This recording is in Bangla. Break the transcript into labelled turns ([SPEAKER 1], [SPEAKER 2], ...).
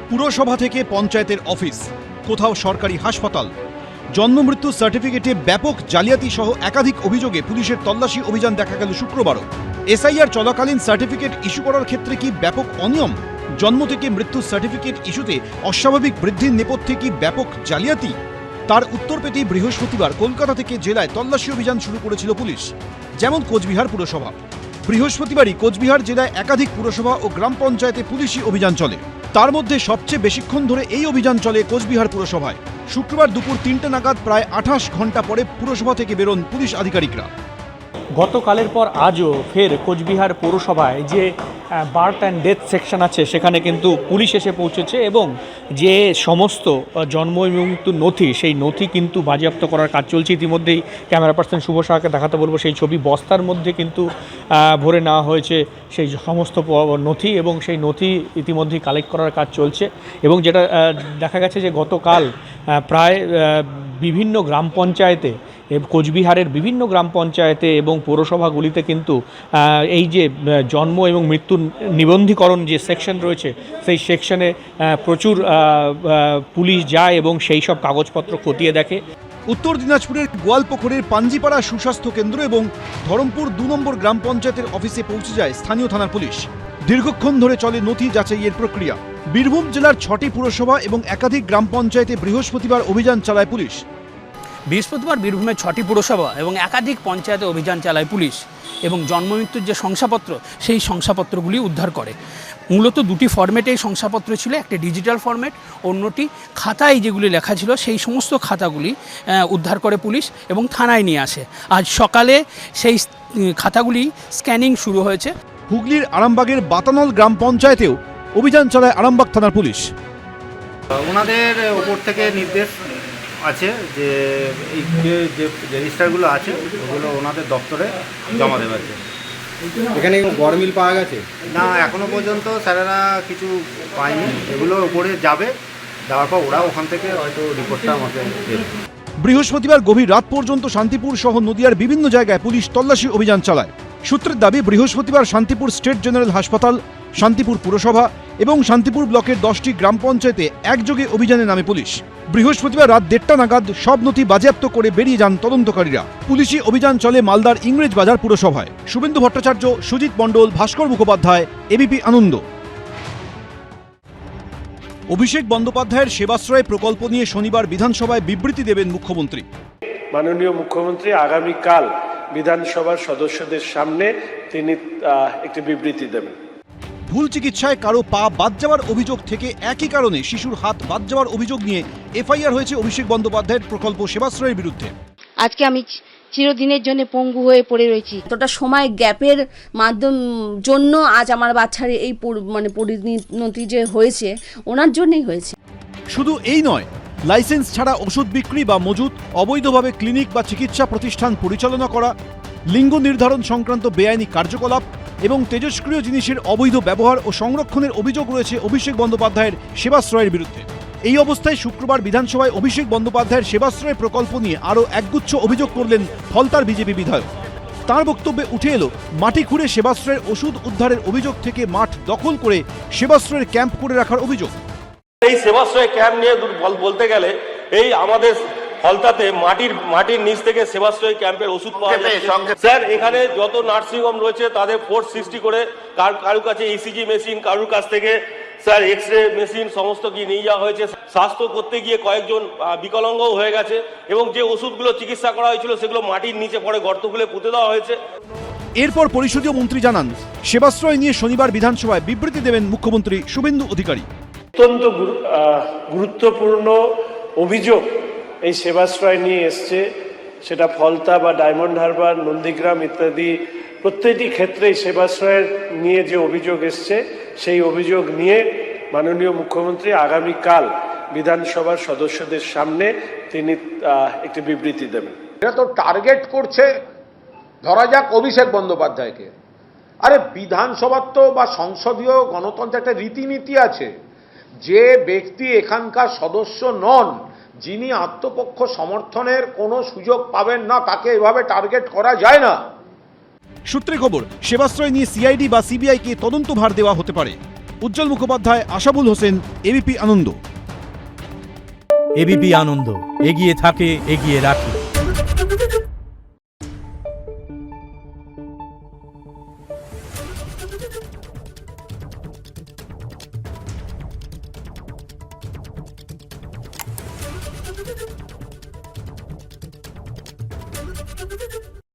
[SPEAKER 1] পুরসভা থেকে পঞ্চায়েতের অফিস, কোথাও সরকারি হাসপাতাল, জন্মমৃত্যু সার্টিফিকেটে ব্যাপক জালিয়াতি সহ একাধিক অভিযোগে পুলিশের তল্লাশি অভিযান দেখা গেল শুক্রবারও। এসআইআর চলাকালীন সার্টিফিকেট ইস্যু করার ক্ষেত্রে কি ব্যাপক অনিয়ম? জন্ম থেকে মৃত্যুর সার্টিফিকেট ইস্যুতে অস্বাভাবিক বৃদ্ধির নেপথ্যে কি ব্যাপক জালিয়াতি? তার উত্তর পেতেই বৃহস্পতিবার কলকাতা থেকে জেলায় তল্লাশি অভিযান শুরু করেছিল পুলিশ। যেমন কোচবিহার পুরসভা। বৃহস্পতিবারই কোচবিহার জেলায় একাধিক পুরসভা ও গ্রাম পঞ্চায়েতে পুলিশি অভিযান চলে। তার মধ্যে সবচেয়ে বেশিক্ষণ ধরে এই অভিযান চলে কোচবিহার পুরসভায়। শুক্রবার দুপুর ৩টে নাগাদ প্রায় ২৮ ঘন্টা পরে পুরসভা থেকে বেরোন পুলিশ আধিকারিকরা।
[SPEAKER 2] গতকালের পর আজও ফের কোচবিহার পৌরসভায় যে বার্থ অ্যান্ড ডেথ সেকশন আছে সেখানে কিন্তু পুলিশ এসে পৌঁছেছে এবং যে সমস্ত জন্ম এবং মৃত্যুর নথি সেই নথি কিন্তু বাজেয়াপ্ত করার কাজ চলছে। ইতিমধ্যেই ক্যামেরা পার্সন শুভ সাহাকে দেখাতে বলবো সেই ছবি। বস্তার মধ্যে কিন্তু ভরে নেওয়া হয়েছে সেই সমস্ত নথি এবং সেই নথি ইতিমধ্যেই কালেক্ট করার কাজ চলছে। এবং যেটা দেখা গেছে যে গতকাল প্রায় বিভিন্ন গ্রাম পঞ্চায়েতে, কোচবিহারের বিভিন্ন গ্রাম পঞ্চায়েতে এবং পৌরসভাগুলিতে কিন্তু এই যে জন্ম এবং মৃত্যুর নিবন্ধীকরণ যে সেকশন রয়েছে সেই সেকশনে প্রচুর পুলিশ যায় এবং সেই সব কাগজপত্র খতিয়ে দেখে।
[SPEAKER 1] উত্তর দিনাজপুরের গোয়ালপুকুরের পাঞ্জিপাড়া সুস্বাস্থ্য কেন্দ্র এবং ধরমপুর ২ নম্বর গ্রাম পঞ্চায়েতের অফিসে পৌঁছে যায় স্থানীয় থানার পুলিশ। দীর্ঘক্ষণ ধরে চলে নথি যাচাইয়ের প্রক্রিয়া। বীরভূম জেলার ৬টি পুরসভা এবং একাধিক গ্রাম পঞ্চায়েতে বৃহস্পতিবার অভিযান চালায় পুলিশ।
[SPEAKER 3] বৃহস্পতিবার বীরভূমের ৬টি পুরসভা এবং একাধিক পঞ্চায়েতে অভিযান চালায় পুলিশ এবং জন্মমৃত্যুর যে শংসাপত্র সেই শংসাপত্রগুলি উদ্ধার করে। মূলত দুটি ফরম্যাটে এই শংসাপত্র ছিল, একটি ডিজিটাল ফরম্যাট, অন্যটি খাতায় যেগুলি লেখা ছিল সেই সমস্ত খাতাগুলি উদ্ধার করে পুলিশ এবং থানায় নিয়ে আসে। আজ সকালে সেই খাতাগুলি স্ক্যানিং শুরু হয়েছে।
[SPEAKER 1] হুগলির আরামবাগের বাতানল গ্রাম পঞ্চায়েতেও অভিযান চালায় আরামবাগ থানার পুলিশ।
[SPEAKER 4] ওনাদের ওপর থেকে নির্দেশ আছে যে এই যে রেজিস্টারগুলো আছে ওগুলো ওনাদের দপ্তরে জমা দেওয়ার জন্য।
[SPEAKER 5] এখানে গরমিল পাওয়া গেছে
[SPEAKER 4] না, এখনো পর্যন্ত স্যারেরা কিছু পায়নি। এগুলো উপরে যাবে, যাওয়ার পর ওরা ওখান থেকে হয়তো রিপোর্টটা আমাকে দেবে।
[SPEAKER 1] বৃহস্পতিবার গভীর রাত পর্যন্ত শান্তিপুর সহ নদিয়ার বিভিন্ন জায়গায় পুলিশ তল্লাশি অভিযান চালায়। সূত্রের দাবি, বৃহস্পতিবার শান্তিপুর স্টেট জেনারেল হাসপাতাল, শান্তিপুর পুরসভা এবং শান্তিপুর ব্লকের 10টি গ্রাম পঞ্চায়েতে একযোগে অভিযানে নামে পুলিশ। বৃহস্পতিবার রাত 1:30 নাগাদ সব নথি বাজেয়াপ্ত করে বেরিয়ে যান তদন্তকারীরা। পুলিশি অভিযান চলে মালদার ইংরেজ বাজার পুরসভায়। শুভেন্দু ভট্টাচার্য, সুজিত মণ্ডল, ভাস্কর মুখোপাধ্যায়, এবিপি আনন্দ। অভিষেক বন্দ্যোপাধ্যায়ের সেবাশ্রয় প্রকল্প নিয়ে শনিবার বিধানসভায় বিবৃতি দেবেন মুখ্যমন্ত্রী।
[SPEAKER 6] মাননীয় মুখ্যমন্ত্রী আগামীকাল বিধানসভার সদস্যদের সামনে তিনি একটি বিবৃতি দেবেন।
[SPEAKER 1] ভুল চিকিৎসায় কারো পা বাদ যাওয়ার অভিযোগ থেকে একই কারণে শিশুর হাত বাদ যাওয়ার অভিযোগ নিয়ে এফআইআর হয়েছে অভিষেক বন্দ্যোপাধ্যায়ের প্রকল্প সেবাশ্রয়ের বিরুদ্ধে।
[SPEAKER 7] আজকে আমি চিরদিনের জন্য পঙ্গু হয়ে পড়ে রয়েছি। এতটা সময় গ্যাপের জন্য আজ আমার বাচ্চার এই পরিণতি যে হয়েছে ওনার জন্যই হয়েছে।
[SPEAKER 1] শুধু এই নয়, লাইসেন্স ছাড়া ওষুধ বিক্রি বা মজুত, অবৈধভাবে ক্লিনিক বা চিকিৎসা প্রতিষ্ঠান পরিচালনা করা, লিঙ্গ নির্ধারণ সংক্রান্ত বেআইনি কার্যকলাপ এবং তেজস্ক্রিয় জিনিসের অবৈধ ব্যবহার ও সংরক্ষণের অভিযোগ রয়েছে অভিষেক বন্দ্যোপাধ্যায়ের সেবাশ্রয়ের বিরুদ্ধে। এই অবস্থায় শুক্রবার বিধানসভায় অভিষেক বন্দ্যোপাধ্যায়ের সেবাশ্রয় প্রকল্প নিয়ে আরও একগুচ্ছ অভিযোগ করলেন ফলতার বিজেপি বিধায়ক। তার বক্তব্যে উঠে এলো মাটি খুঁড়ে সেবাশ্রয়ের ওষুধ উদ্ধারের অভিযোগ থেকে মাঠ দখল করে সেবাশ্রয়ের ক্যাম্প করে রাখার অভিযোগ।
[SPEAKER 8] এই সেবাশ্রয় ক্যাম্প নিয়ে বলতে গেলে এই আমাদের ফলতাতে মাটির নিচ থেকে সেবাশ্রয় ক্যাম্পের ওষুধ পাওয়া যাচ্ছে। স্যার, এখানে যত নার্সিং হোম রয়েছে তাদের ফোর্স সৃষ্টি করে কারুর কাছে ইসিজি মেশিন, কারুর কাছ থেকে স্যার এক্সরে মেশিন সমস্ত কি নিয়ে যাওয়া হয়েছে। স্বাস্থ্য করতে গিয়ে কয়েকজন বিকলাঙ্গও হয়ে গেছে এবং যে ওষুধগুলো চিকিৎসা করা হয়েছিল সেগুলো মাটির নিচে পড়ে গর্ত খুলে পুঁতে দেওয়া হয়েছে।
[SPEAKER 1] এরপর পরিষদীয় মন্ত্রী জানান, সেবাশ্রয় নিয়ে শনিবার বিধানসভায় বিবৃতি দেবেন মুখ্যমন্ত্রী শুভেন্দু অধিকারী।
[SPEAKER 6] অত্যন্ত গুরুত্বপূর্ণ অভিযোগ এই সেবাশ্রয় নিয়ে এসছে, সেটা ফলতা বা ডায়মন্ড হারবার, নন্দীগ্রাম ইত্যাদি প্রত্যেকটি ক্ষেত্রেই সেবাশ্রয়ের নিয়ে যে অভিযোগ এসছে সেই অভিযোগ নিয়ে মাননীয় মুখ্যমন্ত্রী আগামীকাল বিধানসভার সদস্যদের সামনে তিনি একটি বিবৃতি দেবেন।
[SPEAKER 5] এটা তো টার্গেট করছে ধরা যাক অভিষেক বন্দ্যোপাধ্যায়কে। আরে বিধানসভার তো বা সংসদীয় গণতন্ত্রের একটা রীতিনীতি আছে। যে ব্যক্তি এখানকার সদস্য নন, যিনি আত্মপক্ষ সমর্থনের কোনো সুযোগ পাবেন না, তাকে এভাবে টার্গেট করা যায় না।
[SPEAKER 1] সূত্রে খবর, সেবাশ্রয় নিয়ে সিআইডি বা সিবিআইকে তদন্তভার দেওয়া হতে পারে। উজ্জ্বল মুখোপাধ্যায়, আশাবুল হোসেন, এবিপি আনন্দ।
[SPEAKER 9] এবিপি আনন্দ, এগিয়ে থাকে, এগিয়ে রাখে।